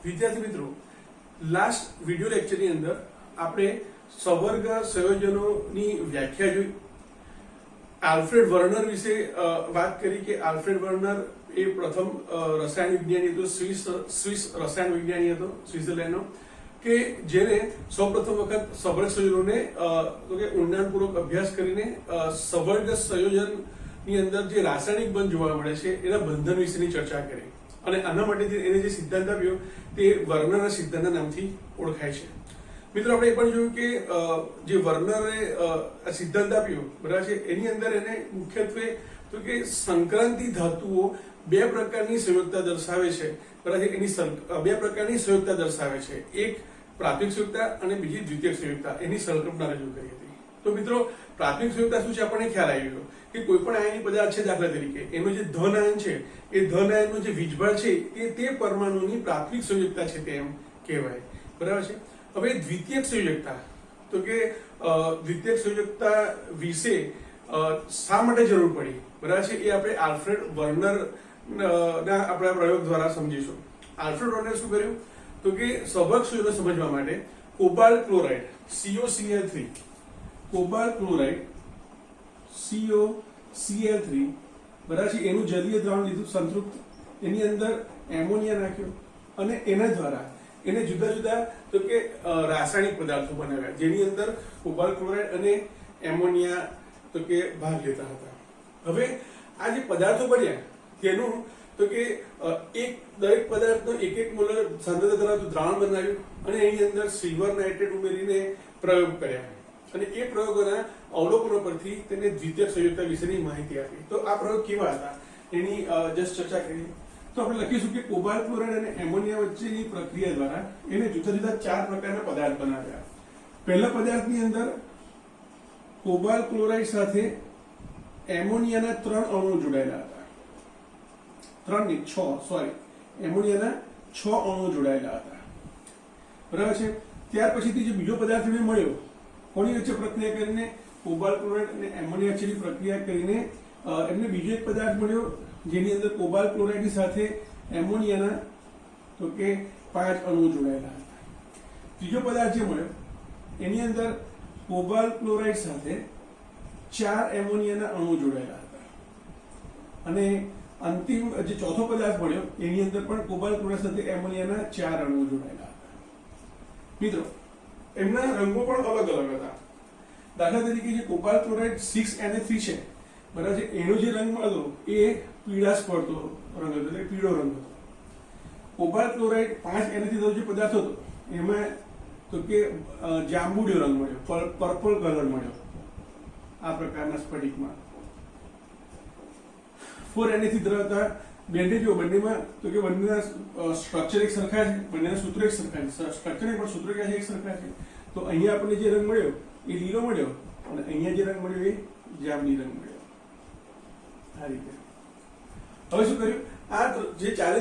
વિદ્યાર્થી મિત્રો, last video લેક્ચરની અંદર આપણે સવર્ગ સંયોજનોની વ્યાખ્યા જોઈ, આલ્ફ્રેડ વર્નર વિશે વાત કરી કે આલ્ફ્રેડ વર્નર એ પ્રથમ રસાયણ વિજ્ઞાની હતો, સ્વિસ રસાયણ વિજ્ઞાની હતો, સ્વિટ્ઝરલેન્ડનો, કે જેને સૌપ્રથમ વખત સવર્ગ સંયોજનોને ઊંડાણપૂર્વક અભ્યાસ કરીને સવર્ગ સંયોજનની અંદર જે રાસાયણિક બંધ જોવા મળે છે એના બંધન વિશેની ચર્ચા કરી અને આના માટે એને જે સિદ્ધાંત આપ્યો તે વર્નરના સિદ્ધાંતના નામથી ઓળખાય છે. મિત્રો, આપણે એ પણ જોયું કે જે વર્નરે સિદ્ધાંત આપ્યો, બરાબર છે, એની અંદર એને મુખ્યત્વે તો કે સંક્રાંતિ ધાતુઓ બે પ્રકારની સંયોજકતા દર્શાવે છે, બરાબર છે. એની બે પ્રકારની સંયોજકતા દર્શાવે છે, એક પ્રાથમિક સંયોજકતા અને બીજી દ્વિતીયક સંયોજકતા. એની સંકલ્પના રજૂ કરી હતી. તો મિત્રો, પ્રાથમિક સંયોજકતા શું છે આપણને ખ્યાલ આવી ગયો કે કોઈ પણ આયની પદાર્થ છે, દાખલા તરીકે એનો જે ધન આયન છે એ ધન આયનનો જે વીજભાર છે એ તે પરમાણુની પ્રાથમિક સંયોજકતા છે તેમ કહેવાય, બરાબર છે. હવે દ્વિતીયક સંયોજકતા, તો કે દ્વિતીયક સંયોજકતા વિશે શા માટે જરૂર પડી, બરાબર છે, એ આપણે આલ્ફ્રેડ વર્નર ના આપણા પ્રયોગ દ્વારા સમજીશું. આલ્ફ્રેડ વર્નરે શું કર્યું તો કે સવર્ગ સંયોજનો સમજવા માટે cobalt chloride COCl3, cobalt chloride COCl3, બરાબર છે, એનું જલીય દ્રાવણ લીધું સંતૃપ્ત, એની અંદર એમોનિયા નાખ્યો અને એના દ્વારા એને જુદા જુદા તો કે રાસાયણિક પદાર્થો બનાવ્યા જેની અંદર કોબાલ્ટ ક્લોરાઇડ અને એમોનિયા તો કે ભાગ લેતા હતા. હવે આ જે પદાર્થો બન્યા તેનું તો કે દરેક પદાર્થનો એક મોલર સાંદ્રતા ધરાવતું દ્રાવણ બનાવ્યું અને એની અંદર સિલ્વર નાઇટ્રેટ ઉમેરીને પ્રયોગ કર્યા અને એ પ્રયોગોના અવલોકનો પરથી તેને દ્વિતીયક સંયોજકતા વિશેની માહિતી આપી. તો આ પ્રયોગ કેવા હતા એની જસ્ટ ચર્ચા કરી. તો આપણે લખીશું કે કોબાલ્ટ ક્લોરાઇડ અને એમોનિયા વચ્ચેની પ્રક્રિયા દ્વારા એને જુદા જુદા 4 પ્રકારના પદાર્થ બનાવ્યા. પહેલા પદાર્થની અંદર કોબાલ્ટ ક્લોરાઇડ સાથે એમોનિયાના 3 અણુઓ જોડાયેલા હતા. 3 નહીં 6, સોરી, એમોનિયાના 6 અણુઓ જોડાયેલા હતા, બરાબર છે. ત્યાર પછીથી જે બીજો પદાર્થ એને મળ્યો, કોની વચ્ચે પ્રક્રિયા કરીને કોબાલ્ટ ક્લોરાઇડ અને એમોનિયા વચ્ચેની પ્રક્રિયા કરીને એમને બીજો એક પદાર્થ મળ્યો જેની અંદર કોબાલ્ટ ક્લોરાઇડ સાથે એમોનિયાના તો કે 5 અણુઓ જોડાયેલા હતા. ત્રીજો પદાર્થ જે મળ્યો એની અંદર કોબાલ્ટ ક્લોરાઇડ સાથે 4 એમોનિયાના અણુઓ જોડાયેલા હતા અને અંતિમ જે ચોથો પદાર્થ મળ્યો એની અંદર પણ કોબાલ્ટ ક્લોરાઇડ સાથે એમોનિયાના 4 અણુઓ જોડાયેલા હતા. મિત્રો, એમના રંગો પણ અલગ અલગ હતા. દાખલા તરીકે જે કોબાલ્ટ ક્લોરાઇડ 6Na3 છે, બરાબર છે, એનો જે રંગ મળતો એ પીળાશ પડતો રંગ હતો, એટલે પીળો રંગ હતો. કોબાલ્ટ ક્લોરાઇડ 5Na3 જે પદાર્થ હતો એમાં તો કે જાંબુડિયો રંગ મળ્યો, પર્પલ કલર મળ્યો આ પ્રકારના સ્ફટિકમાં. 4Na3 ધરાવતા બેન્ડેજો બંનેમાં તો કે બંનેના સ્ટ્રક્ચર એક સરખા છે, બંનેના સૂત્રો એક સરખા છે, સ્ટ્રક્ચર પણ સૂત્રો ક્યાં છે, એક સરખા છે. તો અહીંયા આપણને જે રંગ મળ્યો એ લીલો મળ્યો અને અહીંયા જે રંગ મળ્યો એ જાંબલી રંગ મળ્યો. આ રીતે હવે શું કર્યું, આ જે ચારે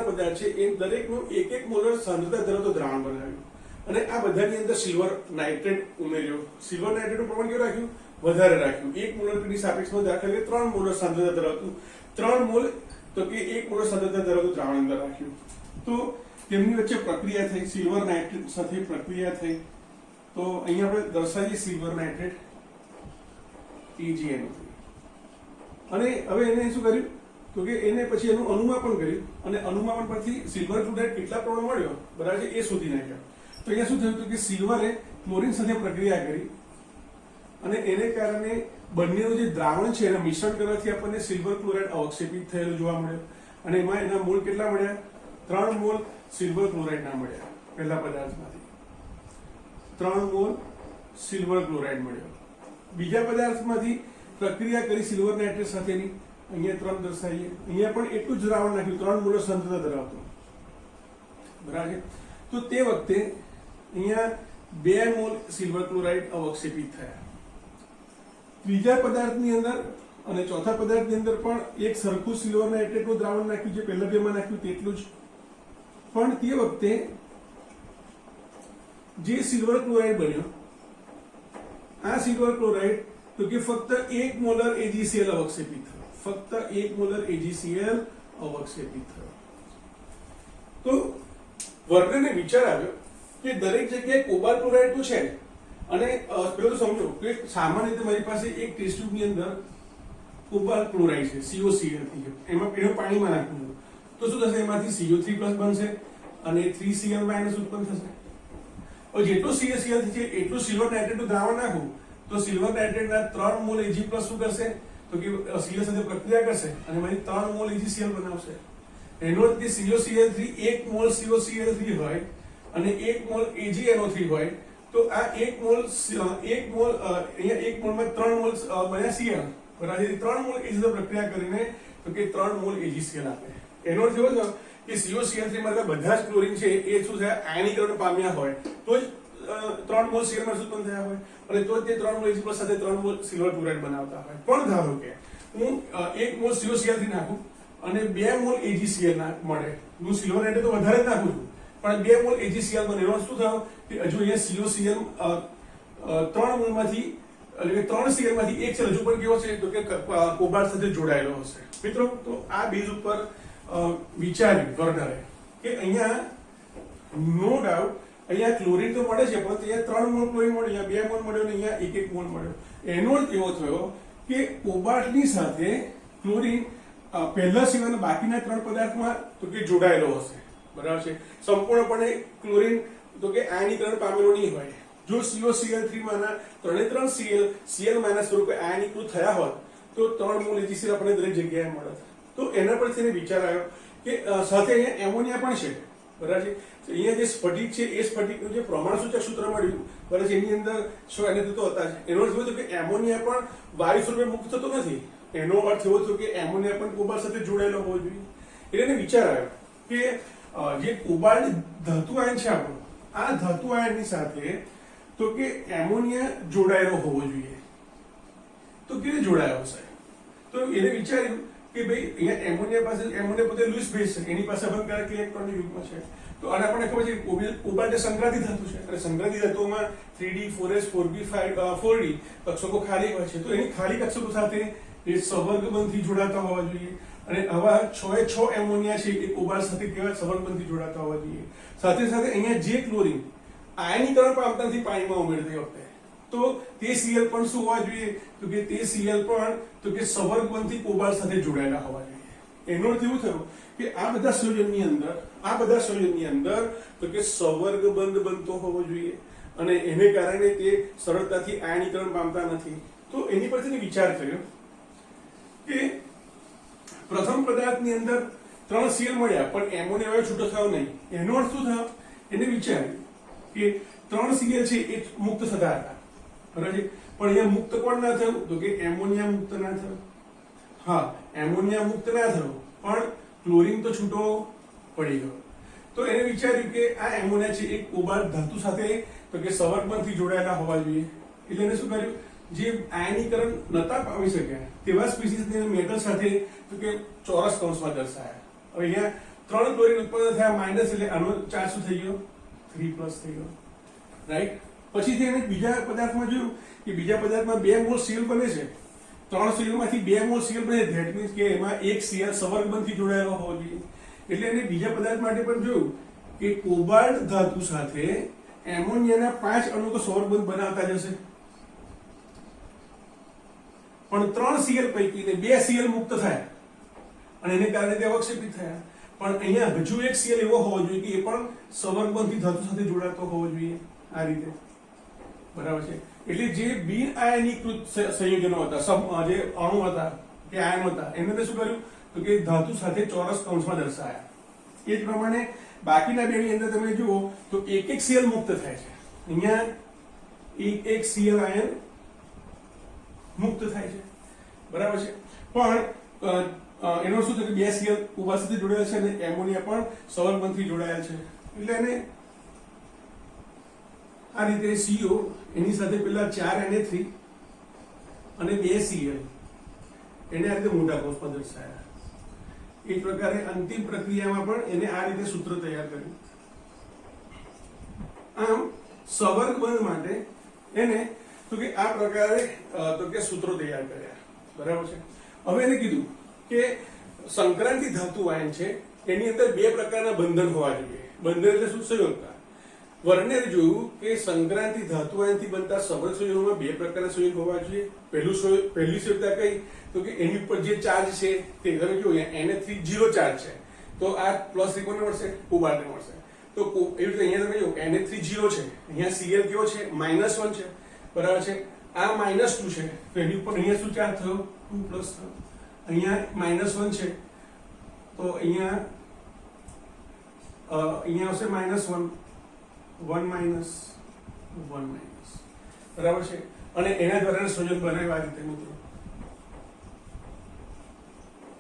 પદાર્થ છે એ દરેકનું એક મોલર સાંદ્રતા ધરાવતો દ્રાવણ બનાવ્યું અને આ બધાની અંદર સિલ્વર નાઇટ્રેટ ઉમેર્યો. સિલ્વર નાઇટ્રેટનું પ્રમાણ કેવું રાખ્યું, વધારે રાખ્યું. 1 મોલરની સાપેક્ષમાં દાખલા તરીકે 3 મોલર સાંદ્રતા ધરાવતું 3 મોલ તો કે 1 મોલર સાંદ્રતા ધરાવતું દ્રાવણ અંદર રાખ્યું. તો તેમની વચ્ચે પ્રક્રિયા થઈ, સિલ્વર નાઇટ્રેટ સાથે પ્રક્રિયા થઈ. તો અહીંયા આપણે દર્શાવીએ સિલ્વર નાઇટ્રેટ EgNO3 અને હવે એને શું કર્યું તો કે એને પછી એનું અનુમાપન કર્યું અને અનુમાપન પરથી સિલ્વર ક્લોરાઇડ કેટલા પ્રમાણ મળ્યો, બરાબર છે, એ શોધી નાખ્યો. તો અહીંયા શું થયું કે સિલ્વરે ક્લોરીન સાથે પ્રક્રિયા કરી અને એને કારણે બંનેનું જે દ્રાવણ છે એના મિશ્રણ કરવાથી આપણને સિલ્વર ક્લોરાઇડ અવક્ષેપિત થયેલું જોવા મળ્યો અને એમાં એના મોલ કેટલા મળ્યા, 3 મોલ સિલ્વર ક્લોરાઇડ ના મળ્યા. પહેલા પદાર્થમાંથી 3 મોલ સિલ્વર ક્લોરાઇડ મળ્યો. બીજા પદાર્થમાંથી પ્રક્રિયા કરી સિલ્વર નાઇટ્રેટ સાથેની, અહીંયા 3 દર્શાવીએ, અહીંયા પણ એટલું જ દ્રાવણ નાખ્યું, 3 મોલર સાંદ્રતા ધરાવતું, બરાબર છે. તો તે વખતે અહીંયા 2 મોલ સિલ્વર ક્લોરાઇડ અવક્ષેપિત થયા. ત્રીજા પદાર્થની અંદર અને ચોથા પદાર્થની અંદર પણ એક સરખું સિલ્વર નાઇટ્રેટનું દ્રાવણ નાખ્યું, જે પહેલા બેમાં નાખ્યું તેટલું જ, પણ તે વખતે જે સિલ્વર ક્લોરાઇડ બન્યો, આ સિલ્વર ક્લોરાઇડ તો કે ફક્ત 1 મોલર AgCl અવક્ષેપિત થયો, ફક્ત 1 મોલર AgCl અવક્ષેપિત થયો. તો વર્ગને વિચાર આવ્યો કે દરેક જગ્યાએ કોબાલ્ટ ક્લોરાઇડ તો છે અને પેલો તો સમજો કે સામાન્ય રીતે મારી પાસે એક ટેસ્ટ ટ્યુબની અંદર કોબાલ્ટ ક્લોરાઇડ છે COCl થઈ ગયો, એમાં એને પાણીમાં નાખવું તો શું થશે, એમાંથી CO3+ બનશે અને 3Cl- ઉત્પન્ન થશે. હવે જેટલું CaCl છે એટલું સિલ્વર નાઇટ્રેટનું દ્રાવણ નાખું તો સિલ્વર નાઇટ્રેટના 3 મોલ Ag+ શું કરશે તો કે Cl સાથે પ્રક્રિયા કરશે અને એમાંથી 3 મોલ AgCl બનાવશે. એનો અર્થ કે COCl3 1 મોલ COCl3 હોય અને 1 મોલ AgNO3 હોય તો આ 1 મોલ અહીંયા 1 મોલમાં 3 મોલ બન્યા Cl બરાબર. 3 મોલ Ag સાથે પ્રક્રિયા કરીને તો કે 3 મોલ AgCl આપે. એનો અર્થ એવો છે કે COCl3 માં બધા જ ક્લોરીન છે એ શું થયા આયનીકરણ પામ્યા હોય તો જ 3 મોલ Cl ઉત્પન્ન થયા હોય અને તો જ તે 3 મોલ Ag+ સાથે 3 મોલ સિલ્વર ક્લોરાઇડ બનાવતા હોય. પણ ધારો કે હું 1 મોલ COCl3 નાખું અને 2 મોલ AgCl મળે, હું સિલ્વર નાઇટ્રેટ તો વધારે જ નાખું છું પણ 2 મોલ AgCl બને, એનો શું થયો કે હજુ અહીંયા COCl 3 મોલમાંથી એટલે કે 3 Cl માંથી એક છે હજુ પણ કેવો છે તો કે કોબાલ્ટ સાથે જોડાયેલો હશે. મિત્રો તો આ બેઝ ઉપર વિચાર્યું વર્નરે કે અહીંયા નો ડાઉટ અહીંયા ક્લોરીન તો મળે છે પણ અહીંયા 3 મોલ ક્લોરીન મળ્યો, અહીંયા 2 મોલ મળ્યો અને અહીંયા 1 મોલ મળ્યો. એનો અર્થ એવો થયો કે કોબાલ્ટની સાથે ક્લોરીન પહેલા સિવાયના બાકીના 3 પદાર્થમાં તો કે જોડાયેલો હશે બરાબર છે. સંપૂર્ણપણે ક્લોરીન તો કે આયનીકરણ પામેલો નહીં હોય. જો COCl3 માંના 3 Cl- સ્વરૂપે આયનીકૃત થયા હોત તો 3 મોલ AgCl આપણને દરેક જગ્યાએ મળત. તો એના પરથી વિચાર આવ્યો કે સાથે અહીંયા એમોનિયા પણ છે બરાબર છે. અહીંયા જે સ્ફટિક છે એ સ્ફટિકનું જે પ્રમાણસૂચક સૂત્ર મળ્યું બરાબર છે એની અંદર 100 N તો હતા જ. એનો અર્થ એવો કે એમોનિયા પણ વાયુ સ્વરૂપે મુક્ત થતો નથી. એનો અર્થ એવો થયો કે એમોનિયા પણ કોબાલ્ટ સાથે જોડાયેલો હોવો જોઈએ. એટલે એને વિચાર આવ્યો કે જે કોબાલ્ટ ધાતુ આયન છે આપણો, આ ધાતુ આયનની સાથે તો કે એમોનિયા જોડાયેલો હોવો જોઈએ. તો કેવી રીતે જોડાયો હશે? તો એને વિચાર્યું કે ભાઈ અહીંયા એમોનિયા પોતે લૂઇસ બેઝ છે, એની પાસે અભંગારક ઇલેક્ટ્રોનની યુગ્મ છે. તો આને આપણને ખબર છે કે કોબાલ્ટ સંક્રાંતિ ધાતુ છે અને Sankranti ધાતુઓમાં 3D 4S 4B 4D કક્ષકો ખાલી હોય છે. તો એની ખાલી કક્ષકો સાથે એ સવર્ગબંધથી જોડાતા હોવા જોઈએ અને આવા 6 એમોનિયા છે એ કોબાલ્ટ સાથે કેવા સવર્ગબંધથી જોડાતા હોવા જોઈએ. સાથે સાથે અહીંયા જે ક્લોરીન આયનીકરણ પામતા નથી પાણીમાં ઉમેરતી વખતે તો તે Cl પણ શું હોવા જોઈએ તો કે તે Cl પણ તો કે સવર્ગબંધથી કોબાલ્ટ સાથે જોડાયેલા હોવા જોઈએ. એનો અર્થ એવું થયો કે આ બધા સંયોજનની અંદર તો કે સવર્ગબંધ બનતો હોવો જોઈએ અને એને કારણે તે સરળતાથી આયનીકરણ પામતા નથી. તો એની પરથી વિચાર કર્યો કે પ્રથમ પદાર્થની અંદર 3 Cl મળ્યા પણ એમોનિયા છૂટો થયો નહીં. એનો અર્થ શું થયો? એને વિચાર્યું કે 3 Cl છે એ મુક્ત થતા હતા બરાબર છે પણ અહીંયા મુક્ત કોણ ના થયું તો કે એમોનિયા મુક્ત ના થયો. હા, એમોનિયા મુક્ત ના થયો પણ ક્લોરીન તો છૂટો પડી ગયો. તો એને વિચાર્યું કે આ એમોનિયા છે એ કોબાલ્ટ ધાતુ સાથે તો કે સવર્ગબંધથી જોડાયેલા હોવા જોઈએ. એટલે એને શું કર્યું, જે આયનીકરણ નતા પામી શક્યા તેવા સ્પીસીસને મેટલ સાથે તો કે ચોરસ કૌંસમાં દર્શાવ્યા. હવે અહીંયા 3 ક્લોરીન ઉત્પન્ન થયા માઇનસ એટલે આનો ચાર્જ શું થઈ ગયો 3+ થઈ ગયો રાઈટ. પછીથી એને બીજા પદાર્થમાં જોયું કે બીજા પદાર્થમાં 2 મોલ Cl બને છે. 3 Cl માંથી 2 મોલ Cl બને, ધેટ મીન્સ કે એમાં 1 Cl સવર્ગબંધથી જોડાયેલો હોવો જોઈએ. એટલે એને બીજા પદાર્થ માટે પણ જોયું કે કોબાલ્ટ ધાતુ સાથે એમોનિયાના 5 અણુ તો સવર્ગબંધ બનાવતા જ હશે પણ 3 Cl પૈકીને 2 Cl મુક્ત થયા અને એને કારણે તે અવક્ષેપિત થયા. પણ અહીંયા હજુ 1 Cl એવો હોવો જોઈએ કે એ પણ સવર્ગબંધથી ધાતુ સાથે જોડાતો હોવો જોઈએ આ રીતે બરાબર છે. એટલે જે બિન આયનીકૃત સંયોજનો હતા, જે અણુ હતા કે આયનો હતા, એમને શું કર્યું તો કે ધાતુ સાથે ચોરસ કૌંસમાં દર્શાવ્યા. એ જ પ્રમાણે બાકીના બેની અંદર તમે જુઓ તો 1 Cl મુક્ત થાય છે. અહીંયા 1 Cl આયન મુક્ત થાય છે બરાબર છે પણ એનો શું થયું કે 2 Cl કોબાલ્ટ સાથે જોડાયેલ છે અને એમોનિયા પણ સવર્ગબંધથી જોડાયેલ છે. એટલે એને આ રીતે CO એની સાથે પેલા 4 Na3 અને 2 Cl એને આ રીતે મોટા કૌંસમાં દર્શાવ્યા. એ પ્રકારે અંતિમ પ્રક્રિયામાં પણ એને આ રીતે સૂત્ર તૈયાર કર્યું. આમ સવર્ગબંધ માટે એને તો કે આ પ્રકારે તો કે સૂત્રો તૈયાર કર્યા બરાબર છે. હવે એને કીધું કે સંક્રાંતિ ધાતુ આયન છે એની અંદર 2 પ્રકારના બંધન હોવા જોઈએ. બંધન એટલે શું? સંયોજકતા. વર્નેરે જોયું કે સંક્રાંતિ ધાતુ આયનથી બનતા સબળ સંયોજનોમાં બે પ્રકારના સંયોજન હોવા જોઈએ. પહેલી સંયોજકતા કઈ? તો કે એની ઉપર જે ચાર્જ છે તે તમે જો Na3 0 ચાર્જ છે, તો આ પ્લસ કોને મળશે? કોબાલ્ટને મળશે. તો એવી રીતે અહીંયા તમે જો Na3 0 છે, અહીંયા Cl કેવો છે? -1 છે, બરાબર છે. આ -2 છે, તો એની ઉપર અહીંયા શું ચાર્જ થયો? 2 પ્લસ થયો. અહીંયા -1 છે, તો અહીંયા આવશે -1, 1 માઇનસ, બરાબર છે. અને એના દ્વારા સંયોજન બનાવ્યા આ રીતે મિત્રો.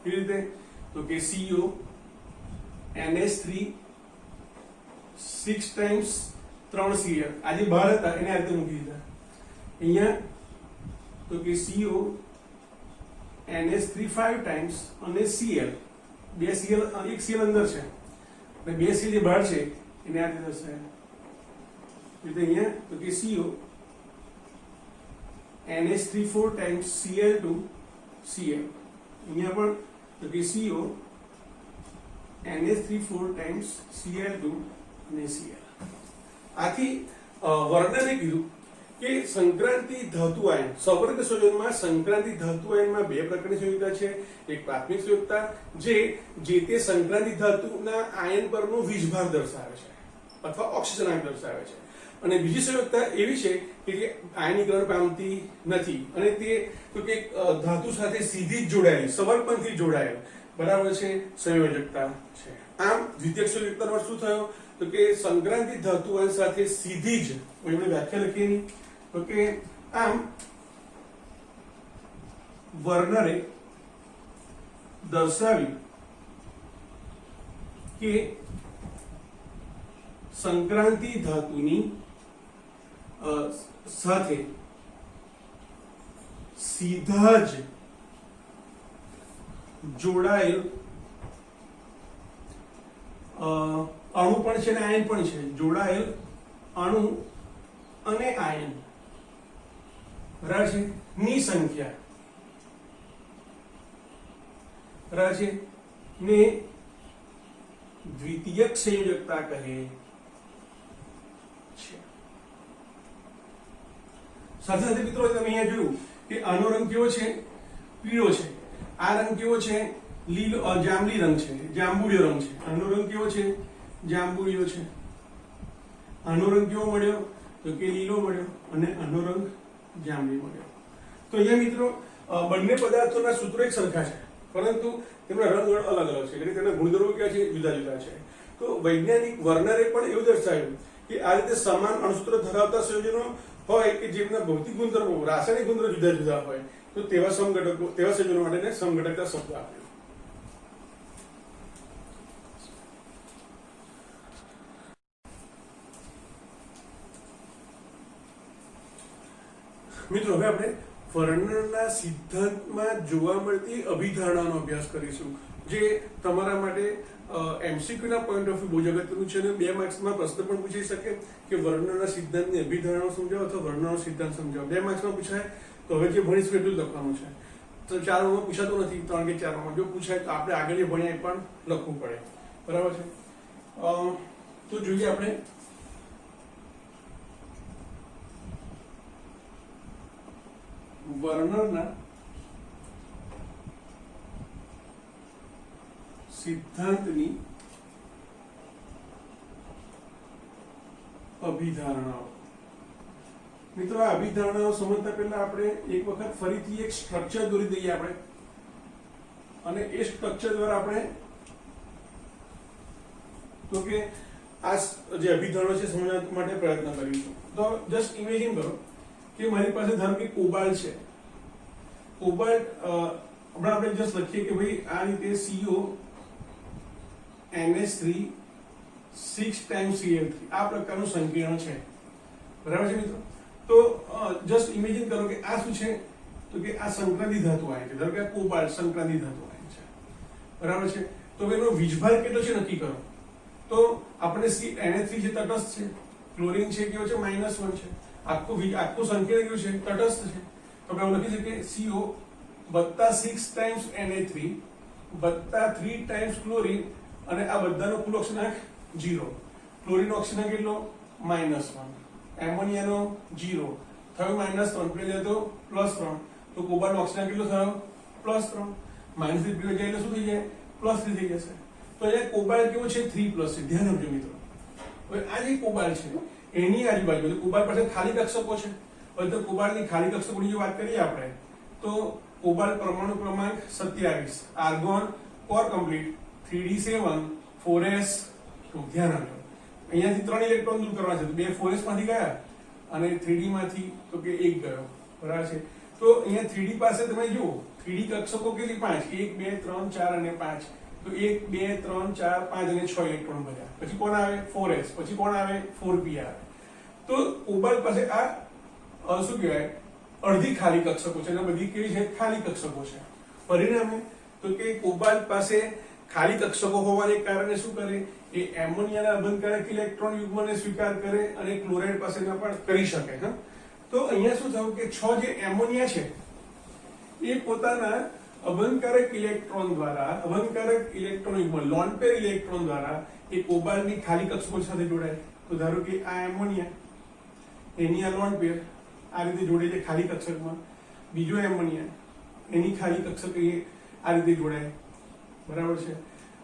કેવી રીતે? તો કે CO NH3 6 ટાઈમ્સ 3 Cl, આ જે બહાર હતા એને આ રીતે મૂકી દીધા. અહીંયા તો કે CO NH3 5 ટાઈમ્સ અને Cl, બે Cl, એક Cl અંદર છે અને બે Cl જે બહાર છે એને આ રીતે દર્શાવ્યા. એટલે અહીંયા તો કે CO NH3 4 times Cl2 Cl, અહીંયા પણ તો કે CO NH3 4 ટાઈમ્સ Cl2 અને Cl. આથી વર્ણને કીધું કે સંક્રાંતિ ધાતુ આયન સવર્ગ સંયોજનમાં સંક્રાંતિ ધાતુ આયનમાં બે પ્રકારની સંયોજકતા છે. એક પ્રાથમિક સંયોજકતા જે તે સંક્રાંતિ ધાતુના આયન પરનો વીજભાર દર્શાવે છે અથવા ઓક્સિજનાંક દર્શાવે છે. અને બીજી સંયોજકતા એવી છે કે જે આયનીકરણ પામતી નથી અને તે તો કે ધાતુ સાથે સીધી જ જોડાયેલી, સવર્ગપંથી જોડાયેલ, બરાબર છે, સંયોજકતા છે. આમ દ્વિતીયક સંયોજકતાનો અર્થ શું થયો? તો કે સંક્રાંતિ ધાતુ આયન સાથે સીધી જ, એમણે વ્યાખ્યા લખી એની, તો કે આમ વર્નરે દર્શાવ્યું કે સંક્રાંતિ ધાતુની સાથે સીધા જ જોડાયેલ અણુ પણ છે અને આયન પણ છે. જોડાયેલ અણુ અને આયન, બરાબર છે, ની સંખ્યા, બરાબર છે, ને દ્વિતીયક સંયોજકતા કહે છે. સાથે સાથે મિત્રો તમે અહીંયા જોયું કે આનો રંગ કેવો છે? પીળો છે. આ રંગ કેવો છે? લીલો, જાંબલી રંગ છે, જાંબુડિયો રંગ છે. આનો રંગ કેવો છે? જાંબુડિયો છે. આનો રંગ કેવો મળ્યો? તો કે લીલો મળ્યો અને આનો રંગ જાંબલી મળ્યો. તો અહીંયા મિત્રો બંને પદાર્થોના સૂત્રો એક સરખા છે, પરંતુ તેમના રંગ અલગ અલગ છે, એટલે તેના ગુણધર્મો ક્યાં છે? જુદા જુદા છે. તો વૈજ્ઞાનિક વર્નરે પણ એવું દર્શાવ્યું કે આ રીતે સમાન અણુસૂત્ર ધરાવતા સંયોજનો હોય કે જેમના ભૌતિક ગુણધર્મો, રાસાયણિક ગુણધર્મો જુદા જુદા હોય, તો તેવા સમઘટકો, તેવા સંયોજનો માટે સમઘટકતા શબ્દ આપ્યો. મિત્રો હવે આપણે વર્ણનના સિદ્ધાંતમાં જોવા મળતી અભિધારણાનો અભ્યાસ કરીશું, જે તમારા માટે MCQ ના પોઈન્ટ ઓફ વ્યૂ બહુ જ અગત્યનું છે અને 2 માર્ક્સમાં પ્રશ્ન પણ પૂછી શકે કે વર્ણનના સિદ્ધાંતની અભિધારણાઓ સમજાવો અથવા વર્ણનનો સિદ્ધાંત સમજાવો. 2 માર્ક્સમાં પૂછાય તો હવે જે ભણીશું એટલું જ લખવાનું છે. તો 4 માં પૂછાતું નથી, 3 કે 4 માં જો પૂછાય તો આપણે આગળ જે ભણ્યા એ પણ લખવું પડે, બરાબર છે. તો જોઈએ આપણે વર્નરના સિદ્ધાંતની અભિધારણાઓ. મિત્રો આ અભિધારણાઓ સમજતા પહેલા આપણે એક વખત ફરીથી એક સ્ટ્રક્ચર દોરી દઈએ આપણે, અને એ સ્ટ્રક્ચર દ્વારા આપણે તો કે આ જે અભિધારણો છે સમજવા માટે પ્રયત્ન કરીશું. તો જસ્ટ ઇમેજિન કરો કે મારી પાસે ધારો કે કોબાલ્ટ છે. કોબાલ્ટ હમણાં આપણે જસ્ટ લખીએ કે ભાઈ આ રીતે CO NH3 6 ટાઈમ્સ Cl3 આ પ્રકારનું સંકીર્ણ છે, બરાબર છે મિત્રો. તો જસ્ટ ઇમેજિન કરો કે આ શું છે? તો કે આ સંક્રાંતિ ધાતુ આયન છે. ધારો કે આ કોબાલ્ટ સંક્રાંતિ ધાતુ આયન છે, બરાબર છે. તો એનો વીજભાર કેટલો છે નક્કી કરો. તો આપણે Na3 છે તટસ્થ છે, ક્લોરીન છે કેવો છે? -1 છે. આખું સંકીર્ણ કેવું છે? તટસ્થ છે. તો આપણે લખી શકીએ CO + 6 times Na3 + 3 times chlorine, અને આ બધાનો કુલ અક્ષાંક 0. ક્લોરીન ઓક્સિજન કેટલો -1, એમોનિયાનો 0 થયો -3, પેલે તો +3, તો કોબાલ્ટ ઓક્સિજન કેટલો થયો +3, -3 પેલે જાય એટલે શું થઈ જાય +3 થઈ જશે. તો અહીંયા કોબાલ્ટ કેવો છે 3+ છે. ધ્યાન આપજો મિત્રો. હવે આ જે કોબાલ્ટ છે એની આજુબાજુ કોબાલ્ટ પાસે ખાલી કક્ષકો છે. હવે તો કોબાલ્ટની ખાલી કક્ષકોની જો વાત કરીએ આપણે તો કોબાલ્ટ પરમાણુ ક્રમાંક 27, argon core complete 3d7 4s. તો ધ્યાન આપજો અહીંયાથી 3 ઇલેક્ટ્રોન દૂર કરવા છે તો 2 4s માંથી ગયા અને 3d માંથી તો કે 1 ગયો. બરાબર છે. તો અહીંયા 3d પાસે તમે જુઓ 3d કક્ષકો કેટલી 5 1 2 3 4 અને 5. તો 1 2 3 4 5 અને 6 ઇલેક્ટ્રોન ભર્યા. પછી કોણ આવે 4s, પછી કોણ આવે 4p આવે. તો કોબાલ્ટ પાસે આ શું કહેવાય અડધી ખાલી કક્ષકો છે અને બધી કેવી છે ખાલી કક્ષકો છે. પરિણામે તો કે કોબાલ્ટ પાસે ખાલી કક્ષકો હોવાને કારણે શું કરે એ એમોનિયાના અબંધકારક ઇલેક્ટ્રોન યુગ્મને સ્વીકાર કરે અને ક્લોરાઇડ પાસેના પણ કરી શકે. હા, તો અહીંયા શું થયું કે 6 જે એમોનિયા છે એ પોતાના અબંધકારક ઇલેક્ટ્રોન દ્વારા અબંધકારક ઇલેક્ટ્રોન યુગ્મ લોન પેર ઇલેક્ટ્રોન દ્વારા એ કોબાલ્ટની ખાલી કક્ષકો સાથે જોડાય. તો ધારો કે આ એમોનિયા એની આ લોન પેર આ રીતે જોડે છે ખાલી કક્ષકમાં, બીજો એમોનિયા એની ખાલી કક્ષક આ રીતે જોડાય. બરાબર છે.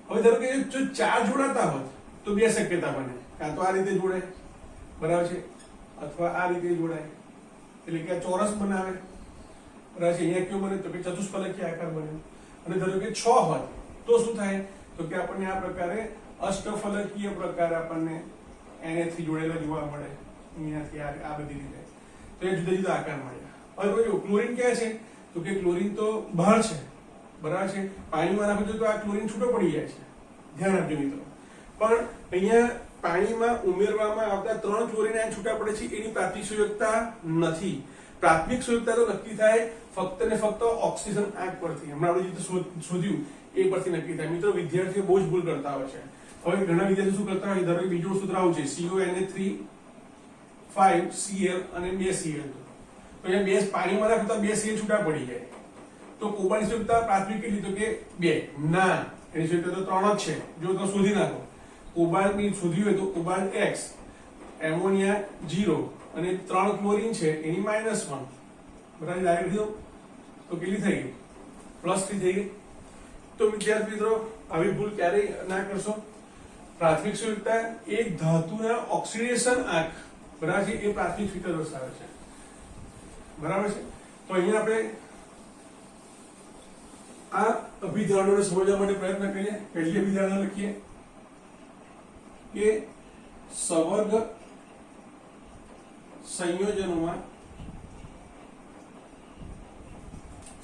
હવે ધારો કે જો 4 જોડાતા હોત તો 2 શક્યતા બને, કાં તો આ રીતે જોડાય બરાબર છે અથવા આ રીતે જોડાય એટલે કે આ ચોરસ બનાવે. બરાબર છે. અહીંયા કયો બને તો કે ચતુષ્ફલકીય આકાર બને. અને ધારો કે 6 હોત તો શું થાય તો કે આપણને આ પ્રકારે અષ્ટફલકીય પ્રકાર આપણને Na3 જોડેલા જોવા મળે. અહીંયાથી આ બધી રીતે તો એ જુદા જુદા આકાર મળ્યા. હવે જો ક્લોરીન ક્યાં છે તો કે ક્લોરીન તો બહાર છે. બરાબર છે. પાણીમાં નાખો તો આ ક્લોરીન છૂટો પડી જાય છે. ધ્યાન આપજો મિત્રો. પણ અહીંયા પાણીમાં ઉમેરવામાં આવતા 3 ક્લોરીન આયન છૂટા પડે છે એની પ્રાથમિક સંયોજકતા નથી. પ્રાથમિક સંયોજકતા તો નક્કી થાય ફક્ત ને ફક્ત ઓક્સિજન આંક પરથી. હમણાં આપણે જે શોધ્યું એ પરથી નક્કી થાય. મિત્રો વિદ્યાર્થીઓ બહુ જ ભૂલ કરતા હોય છે. હવે ઘણા વિદ્યાર્થીઓ શું કરતા હોય ધારો કે બીજું સૂત્ર આવું છે CONA3 5Cl અને 2Cl. તો અહીંયા 2 પાણીમાં નાખો તો 2 Cl છૂટા પડી જાય. તો કોબાલ્ટની સંયોજકતા પ્રાથમિક કેટલી તો કે 2 ના એની સંયોજકતા તો 3 જ છે. જો તમે શોધી નાખો કોબાલ્ટની શોધ્યું હોય તો કોબાલ્ટ X એમોનિયા 0 અને 3 ક્લોરીન છે એની -1. બરાબર ડાયરેક્ટ દો તો કેટલી થઈ ગઈ +3 થઈ ગઈ. તો વિદ્યાર્થી મિત્રો આવી ભૂલ ક્યારેય ના કરશો. પ્રાથમિક સંયોજકતા એક ધાતુના ઓક્સિડેશન આંક બરાબર છે એ પ્રાથમિક સંયોજકતા દર્શાવે છે. બરાબર છે. તો અહીંયા આપણે આ અભિધારણોને સમજવા માટે પ્રયત્ન કરીએ. પહેલી અભિધારણા લખીએ કે સવર્ગ સંયોજનોમાં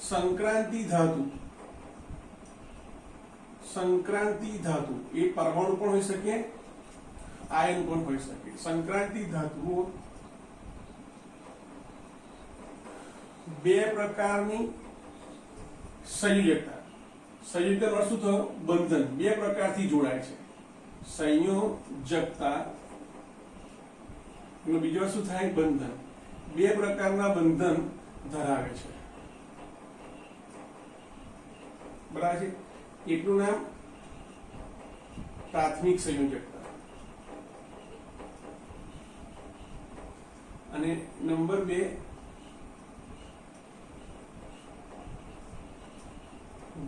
સંક્રાંતિ ધાતુ એ પરમાણુ પણ હોઈ શકે આયન પણ હોઈ શકે. સંક્રાંતિ ધાતુઓ 2 પ્રકારની સંયોજકતા સંયોજકતાનો અર્થ શું થયો બંધન 2 પ્રકારથી જોડાય છે. સંયોજકતા એનો બીજો અર્થ શું થાય બંધન. 2 પ્રકારના બંધન ધરાવે છે. બરાબર છે. એકનું નામ પ્રાથમિક સંયોજકતા અને નંબર 2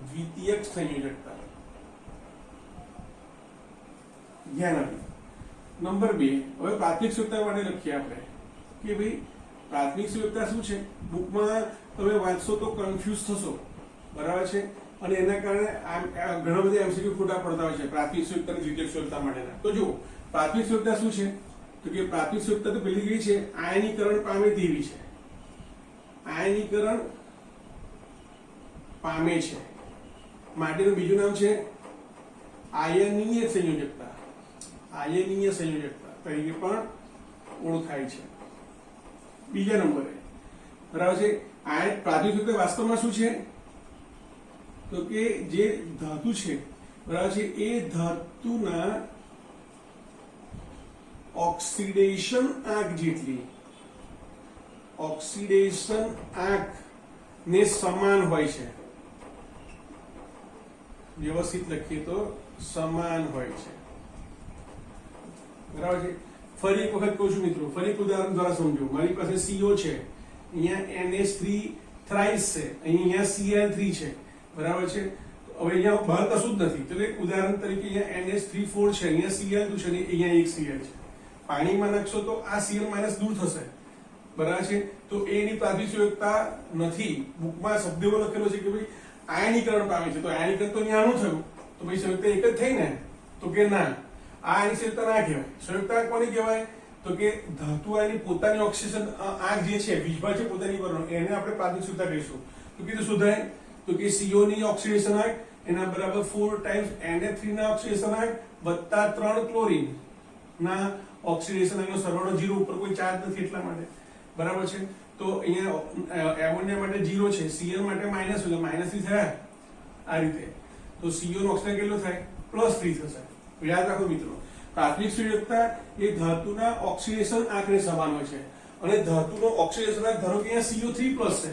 દ્વિતીયક સંયોજકતા. ધ્યાન આપજો. નંબર 2 હવે પ્રાથમિક સંયોજકતા માટે લખીએ આપણે કે ભાઈ પ્રાથમિક સંયોજકતા શું છે. બુકમાં તમે વાંચશો તો કન્ફ્યુઝ થશો. બરાબર છે. અને એના કારણે ઘણા બધા એમસીક્યુ ખોટા પડતા હોય છે પ્રાથમિક સંયોજકતા અને દ્વિતીયક સંયોજકતા માટેના. તો જુઓ પ્રાથમિક સંયોજકતા શું છે તો કે પ્રાથમિક સંયોજકતા તો પેલી કેવી છે આયનીકરણ પામે તેવી છે. આયનીકરણ પામે છે માટેનું બીજું નામ છે આયનીય સંયોજકતા. આયનીય સંયોજકતા તરીકે પણ ઓળખાય છે. બીજા નંબરે બરાબર છે. પ્રાથમિક સંયોજકતા વાસ્તવમાં શું છે તો કે જે ધાતુ છે બરાબર છે એ ધાતુના ઓક્સિડેશન આંક જેટલી ઓક્સિડેશન આંક ને સમાન હોય છે. વ્યવસ્થિત લખીએ તો સમાન હોય છે. બરાબર છે. ફરી એક વખત કહું છું મિત્રો, ફરી એક ઉદાહરણ દ્વારા સમજો. મારી પાસે CO છે, અહીંયા NH3 થ્રાઇસ છે, અહીંયા Cl3 છે, બરાબર છે. હવે અહીંયા બહાર કશું જ નથી, તો એક ઉદાહરણ તરીકે અહીંયા NH3 4 છે, અહીંયા Cl2 છે, અહીંયા એક Cl છે. પાણીમાં નાખશો તો આ Cl માઇનસ દૂર થશે, બરાબર છે. તો એની પ્રાથમિક સંયોજકતા નથી. બુકમાં શબ્દો લખેલો છે કે ભાઈ આયનીકરણ પામે છે, તો આયનીકરણ તો ન્યાનું થયું, તો ભાઈ સંયોજકતા એક જ થઈ ને? તો કે ના, આ એની સંયોજકતા ના કહેવાય. સંયોજકતા કોની કહેવાય? તો કે ધાતુ આયની પોતાની ઓક્સિજન આંક જે છે, વીજભાર છે પોતાની પરનો, એને આપણે પ્રાથમિક સંયોજકતા કહીશું. તો કીધું શોધાય તો કે CO ની ઓક્સિડેશન આંક એના બરાબર 4 ટાઈમ્સ Na3 ના ઓક્સિડેશન આંક વત્તા 3 ક્લોરીન ના ઓક્સિડેશન આંકનો સરવાળો 0, ઉપર કોઈ ચાર્જ નથી એટલા માટે, બરાબર છે. તો અહીંયા એમોનિયા માટે 0 છે, Cl માટે માઇનસ, એટલે -3 થયા આ રીતે. તો CO નો ઓક્સિજન કેટલો થાય? +3 થશે. યાદ રાખો મિત્રો, પ્રાથમિક સંયોજકતા એ ધાતુના ઓક્સિડેશન આંકને સમાન હોય છે, અને ધાતુનો ઓક્સિડેશન આંક ધારો કે અહીંયા CO3+ છે,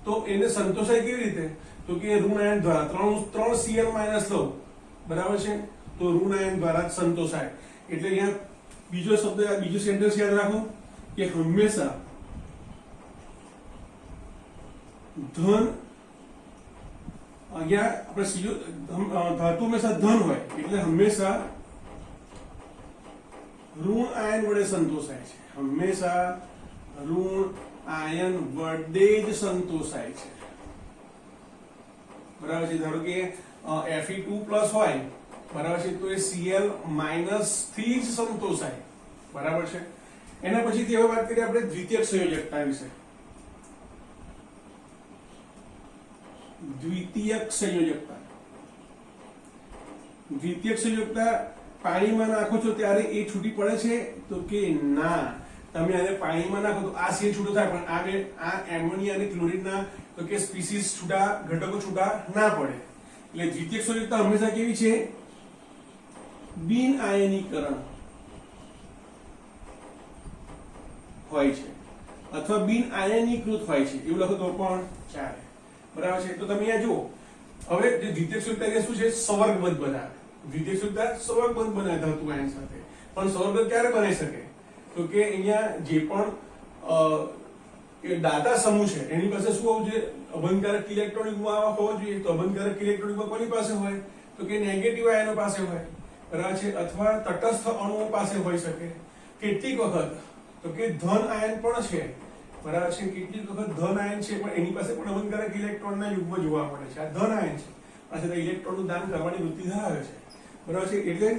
તો એને સંતોષાય કેવી રીતે? તો કે ઋણ આયન દ્વારા 3 Cl માઇનસ લઉં, બરાબર છે, તો ઋણ આયન દ્વારા સંતોષાય. એટલે અહીંયા બીજો શબ્દ, બીજું સેન્ટેન્સ યાદ રાખો કે હંમેશા ધન, અહીંયા આપણે CO ધાતુ હંમેશા ધન હોય એટલે હંમેશા ઋણ આયન વડે સંતોષાય છે. હંમેશા ઋણ આયન વડે જ સંતોષાય છે, બરાબર છે. ધારો કે Fe2+ હોય, બરાબર છે, તો એ Cl માઇનસ થી જ સંતોષાય, બરાબર છે. એના પછીથી હવે વાત કરીએ આપણે દ્વિતીયક સંયોજકતા વિશે. દ્વિતીયક સંયોજકતા, દ્વિતીયક સંયોજકતા પાણીમાં નાખો છો ત્યારે એ છૂટી પડે છે? તો કે ના, તમે આને પાણીમાં નાખો તો આ સીએલ છૂટો થાય, પણ આ એમોનિયા અને ક્લોરીનના તો કે સ્પીસીસ છૂટા, ઘટકો છૂટા ના પડે. એટલે દ્વિતીયક સંયોજકતા હંમેશા કેવી છે? બિન આયનીકરણ હોય છે અથવા બિન આયનીકૃત હોય છે, એવું લખો તો પણ ચાલે, બરાબર છે. તો તમે અહીંયા જુઓ, હવે જે દ્વિતીયક સંયોજકતા શું છે? સંવર્ગબંધ બનાવે. દ્વિતીયક સંયોજકતા સંવર્ગબંધ બનાવે ધાતુ આયન સાથે. પણ સંવર્ગબંધ ક્યારે બની શકે? તો કે અહીંયા જે પણ દાતા સમૂહ છે એની પાસે શું હોવું જોઈએ? અબંધકારક ઇલેક્ટ્રોન યુગ્મ હોવો જોઈએ. તો અબંધકારક ઇલેક્ટ્રોન યુગ્મ કોની પાસે હોય? તો કે નેગેટિવ આયનો પાસે હોય, બરાબર છે, અથવા તટસ્થ અણુઓ પાસે હોઈ શકે. કેટલીક વખત તો કે ધન આયન પણ છે, બરાબર છે, કેટલીક વખત ધન આયન છે પણ એની પાસે પણ અબંધકારક ઇલેક્ટ્રોનના યુગ્મ જોવા મળે છે. આ ધન આયન છે, પાછળ ઇલેક્ટ્રોનનું દાન કરવાની વૃત્તિ ધરાવે છે, બરાબર છે. એટલે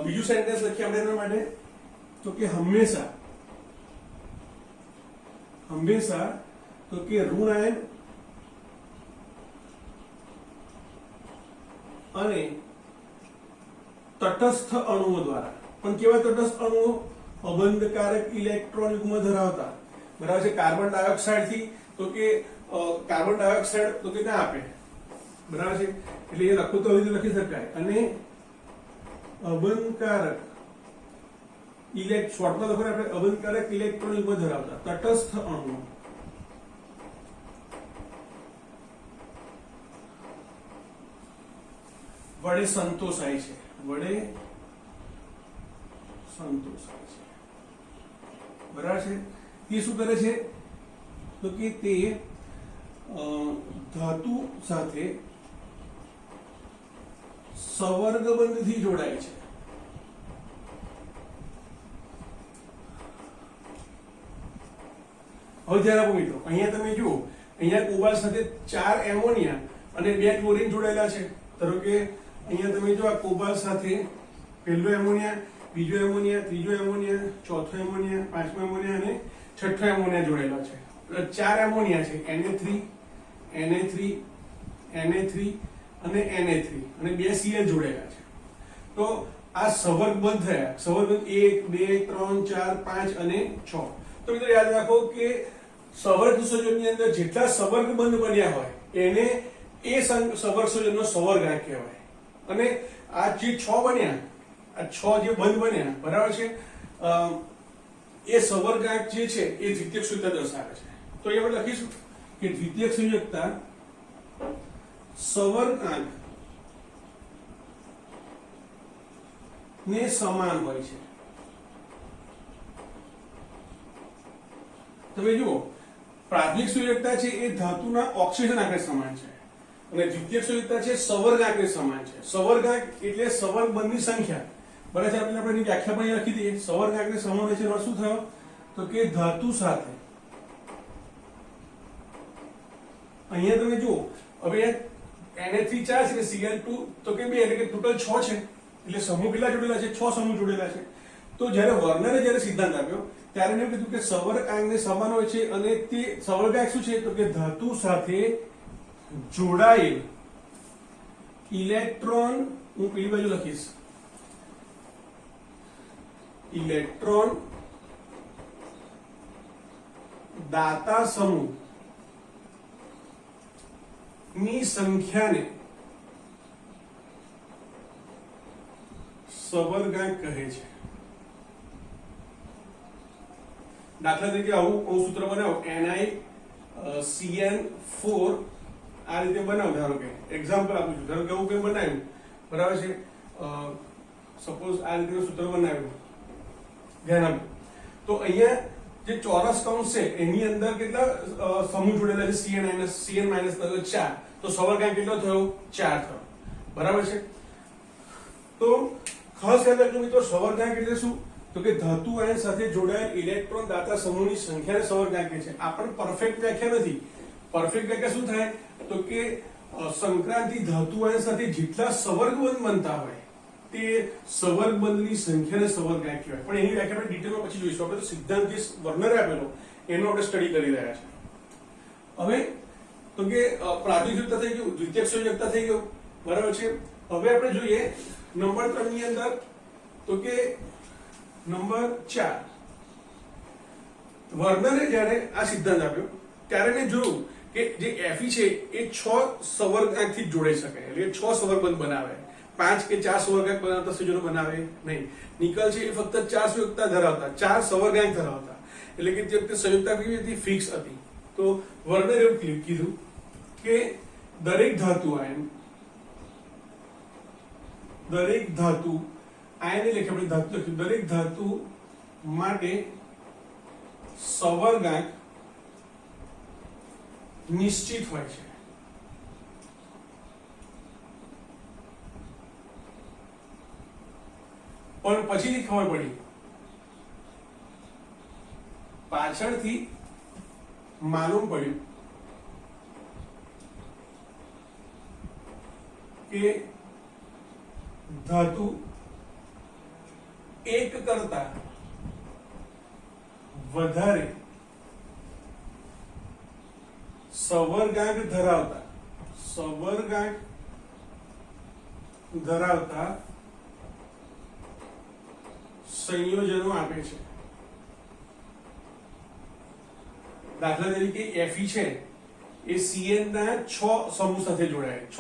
બીજું સેન્ટેન્સ લખીએ આપણે એના માટે, તો કે હંમેશા તો કે ઋણ આયન અને તટસ્થ અણુઓ દ્વારા, પણ કેવા તટસ્થ અણુઓ? અબંધકારક ઇલેક્ટ્રોન યુગ્મ ધરાવતા, બરાબર છે. કાર્બન ડાયોક્સાઇડ થી તો કે કાર્બન ડાયોક્સાઇડ તો કે ના આપે, બરાબર છે. એટલે એ લખવું તો હવે લખી શકાય. અને અબંધકારક શોર્ટમાં લખો આપણે અબંધકારક ઇલેક્ટ્રોન યુગ્મ ધરાવતા તટસ્થ અણુઓ વડે સંતોષાય છે, વડે સંતોષાય છે, બરાબર છે. તે શું કરે છે? તો કે તે ધાતુ સાથે સંવર્ગબંધથી જોડાય છે. હવે ધ્યાન આપો મિત્રો, અહીંયા તમે જુઓ, અહીંયા કોબાલ્ટ સાથે 4 એમોનિયા અને 2 ક્લોરીન જોડાયેલા છે. ધારો કે અહીંયા તમે જો આ કોબાલ્ટ સાથે પહેલો એમોનિયા, બીજો એમોનિયા, ત્રીજો એમોનિયા, ચોથો એમોનિયા, પાંચમો એમોનિયા અને છઠ્ઠો એમોનિયા જોડાયેલા છે. એટલે 4 એમોનિયા છે, Na3 Na3 અને Na3 અને 2 Cl જોડાયેલા છે. તો આ સંવર્ગબંધ થયા. સંવર્ગબંધ 1 2 3 4 5 અને 6. તો મિત્રો યાદ રાખો કે સંવર્ગ સંયોજનની અંદર જેટલા સંવર્ગબંધ બન્યા હોય એને એ સંવર્ગ સંયોજનનો સંવર્ગાંક કહેવાય. અને આ જે 6 બન્યા, આ 6 જે બંધ બન્યા, બરાબર છે, એ સંવર્ગાંક જે છે એ દ્વિતીયક સંયોજકતા દર્શાવે છે. તો એ આપણે લખીશું કે દ્વિતીયક સંયોજકતા સંવર્ગાંક ને સમાન હોય છે. તમે જુઓ પ્રાથમિક સંયોજકતા છે એ ધાતુના ઓક્સિજન આંકડે સમાન છે અને દ્વિતીયક સંયોજકતા છે સંવર્ગ આંકડે સમાન છે. સંવર્ગાંક એટલે સંવર્ગ બંધની સંખ્યા. બરાબર છે. આપણે એની વ્યાખ્યા પણ લખી દઈએ. સંવર્ગ આંકડે સમાન હોય છે એનો શું થયો તો કે ધાતુ સાથે અહીંયા તમે જુઓ હવે Na3 4 છે Cl2 તો કે 2 એટલે કે ટોટલ 6 છે એટલે સમૂહ કેટલા જોડેલા છે 6 સમૂહ જોડેલા છે. તો જ્યારે વર્નરે જ્યારે સિદ્ધાંત આપ્યો ત્યારે એને કીધું કે સંવર્ગાંકને સમાન હોય છે અને તે સંવર્ગાંક શું છે તો કે ધાતુ સાથે જોડાયેલ ઇલેક્ટ્રોન હું પેલી બાજુ લખીશ ઇલેક્ટ્રોન દાતા સમૂહ ની સંખ્યાને સંવર્ગાંક કહે છે. દાખલા તરીકે આવું સૂત્ર બનાવો NiCN4 આ રીતે બનાવો. ધારો કે એક્ઝામ્પલ આપું છું. ધારો કે એવું કંઈ બનાવ્યું બરાબર છે. સપોઝ આ રીતે સૂત્ર બનાવ્યું ધ્યાન આપો તો અહીંયા જે ચોરસ કૌંસ છે એની અંદર કેટલા સમૂહ જોડેલા છે Cn માઇનસ 4 તો સંવર્ગાંક કેટલો થયો 4 થયો. બરાબર છે. તો ખાસ યાદ રાખજો મિત્રો સંવર્ગાંક એટલે શું તો કે ધાતુ આયન સાથે જોડાયેલ ઇલેક્ટ્રોન દાતા સમૂહની સંખ્યાને સંવર્ગાંક કહે છે. આ પણ પરફેક્ટ વ્યાખ્યા નથી. પરફેક્ટ વ્યાખ્યા શું થાય તો કે સંક્રાંતિ ધાતુ આયન સાથે જેટલા સંવર્ગબંધ બનતા હોય તે સંવર્ગબંધની સંખ્યાને સંવર્ગાંક કહેવાય. પણ એની વ્યાખ્યા આપણે ડિટેલમાં પછી જોઈશું. આપણે તો સિદ્ધાંત જે વર્નરે આપેલો એનો આપણે સ્ટડી કરી રહ્યા છે. હવે તો કે પ્રાથમિક સંયોજકતા થઈ ગયું, દ્વિતીયક સંયોજકતા થઈ ગયું. બરાબર છે. હવે આપણે જોઈએ નંબર 3 ની અંદર તો કે નંબર 4 વર્નરે જ્યારે આ સિદ્ધાંત આપ્યો ત્યારે એને જોયું કે જે Fe છે એ 6 સંવર્ગાંકથી જોડાઈ શકાય એટલે 6 સંવર્ગબંધ બનાવે. 5 કે 4 સંવર્ગાંક બનાવતા સંયોજનો બનાવે નહીં. નિકલ છે એ ફક્ત 4 સંયોજકતા ધરાવતા 4 સંવર્ગાંક ધરાવતા એટલે કે જે સંયોજકતા કેવી હતી ફિક્સ હતી. તો વર્નરે એવું કીધું કે દરેક ધાતુ આયન દરેક ધાતુ માટે સંવર્ગાંક નિશ્ચિત હોય છે. પણ પછીથી ખબર પડી પાછળથી માલુમ પડ્યું કે ધાતુ એક કરતા વધારે સંવર્ગાંક ધરાવતા સંયોજનો આપે છે. દાખલા તરીકે Fe છે એ Cn ના 6 સમૂહ સાથે જોડાય 6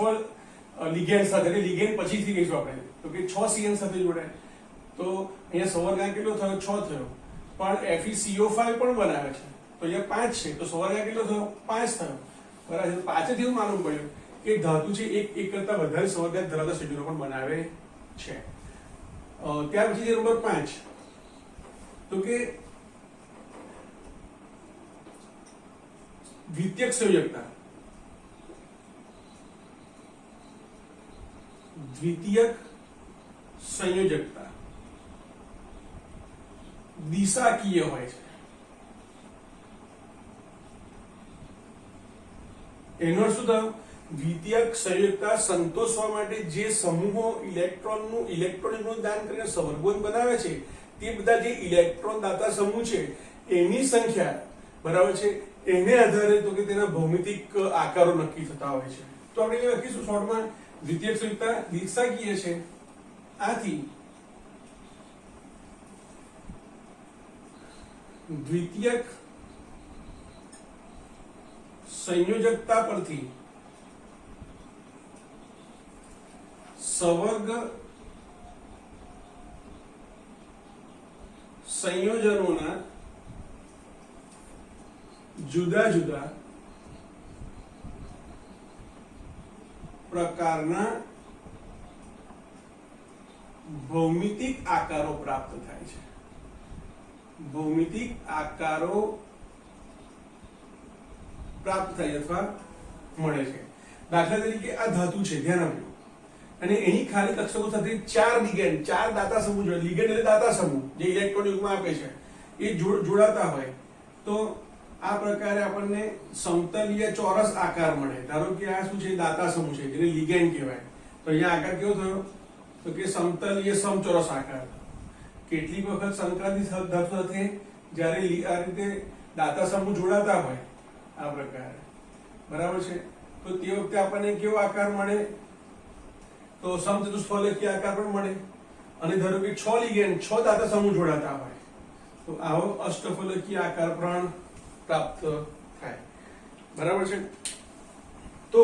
લિગેન્ડ સાથે એટલે લિગેન્ડ પછીથી કહીશું આપણે તો કે 6 Cn સાથે જોડાય તો અહીંયા સંવર્ગાંક કેટલો થયો 6 થયો. પણ FeCO5 પણ બનાવે છે તો અહીંયા 5 છે તો સંવર્ગાંક કેટલો થયો 5 થયો. બરાબર. પાછળથી એવું માલુમ પડ્યું કે ધાતુ છે એક કરતા વધારે સંવર્ગાંક ધરાવતા સંયોજનો પણ બનાવે છે. ત્યાર પછી નંબર 5 તો કે દ્વિતીયક સંયોજકતા. દિશાકીય હોય છે. એનો અર્થ શું થયો દ્વિતીયક સંયોજકતા સંતોષવા માટે જે સમૂહો ઇલેક્ટ્રોનનું દાન કરીને સંવર્ગબંધ બનાવે છે તે બધા જે ઇલેક્ટ્રોન દાતા સમૂહ છે એની સંખ્યા બરાબર છે એને આધારે તો કે તેના ભૌમિતિક આકારો નક્કી થતા હોય છે. તો આપણે એ લખીશું શોર્ટમાં દ્વિતીયક સંયોજકતા દિશાકીય છે. આથી દ્વિતીયક સંયોજકતા પરથી સંવર્ગ સંયોજનોના જુદા જુદા પ્રકારના ભૌમિતિક આકારો પ્રાપ્ત થાય છે. ભૌમિતિક આકારો પ્રાપ્ત થાય અથવા મળે છે. દાખલા તરીકે આ ધાતુ છે, ધ્યાન આપજો, અને એની ખાલી કક્ષકો સાથે 4 લિગેન્ડ, 4 દાતા સમૂહ જોડે, લિગેન્ડ એટલે દાતા સમૂહ જે ઇલેક્ટ્રોન યુગ્મ આપે છે એ જોડાતા હોય તો આ પ્રકારે આપણને સમતલીય ચોરસ આકાર મળે. ધારો કે આ શું છે, દાતા સમૂહ છે જેને લિગેન્ડ કહેવાય, તો અહીંયા આકાર કેવો થયો, તો કે સમતલીય સમચોરસ આકાર. કેટલીક વખત સંક્રાંતિ ધાતુ સાથે જ્યારે આ રીતે દાતા સમૂહ જોડાતા હોય આ પ્રકારે, બરાબર છે, તો તે વખતે આપણને કેવો આકાર મળે, તો સમચતુષ્ફલકીય આકાર પણ મળે. અને ધારો કે 6 લિગેન્ડ, 6 દાતા સમૂહ જોડાતા હોય તો આવો અષ્ટફલકીય આકાર પણ પ્રાપ્ત થાય, બરાબર છે. તો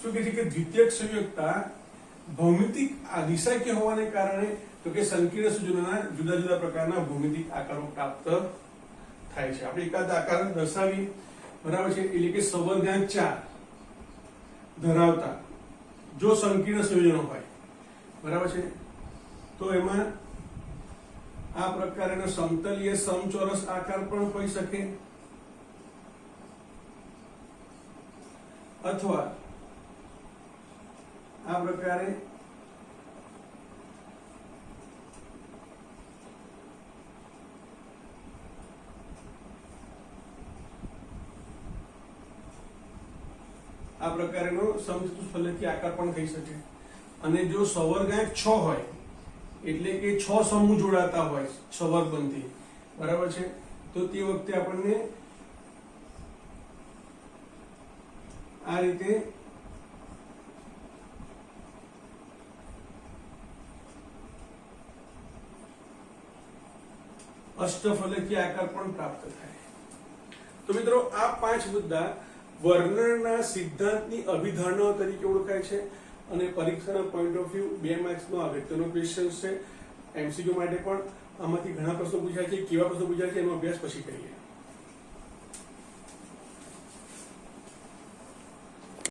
શું કહે છે કે દ્વિતીયક સંયોજકતા ભૌમિતિક દિશાકીય હોવાને કારણે તો કે સંકીર્ણ સંયોજનોના જુદા જુદા પ્રકારના ભૌમિતિક આકારો પ્રાપ્ત થાય છે. આપણે એકાદ આકાર દર્શાવી, બરાબર છે, એટલે કે સંવર્ગાંક 4 ધરાવતા જો સંકીર્ણ સંયોજનો હોય, બરાબર છે, તો એમાં આ પ્રકારનો સમતલીય સમચોરસ આકાર પણ હોઈ શકે અથવા આ પ્રકારે સમચતુષ્ફલકીય આકાર પણ થઈ શકે. અને જો સંવર્ગાંક 6 હોય એટલે કે 6 સમૂહ જોડાતા હોય સંવર્ગબંધથી, બરાબર છે, તો તે વખતે આપણને આ રીતે અષ્ટફલકીય આકાર પણ પ્રાપ્ત થાય. તો મિત્રો આ 5 મુદ્દા વર્ણનના સિદ્ધાંતની અભિધારણાઓ તરીકે ઓળખાય છે અને પરીક્ષાના પોઈન્ટ ઓફ વ્યૂ 2 માર્ક્સનો અગત્યનો ક્વેશ્ચન છે. એમસીક્યુ માટે પણ આમાંથી ઘણા પ્રશ્નો પૂછાય છે, કેવા પ્રશ્નો પૂછાય છે એનો અભ્યાસ પછી કરીએ.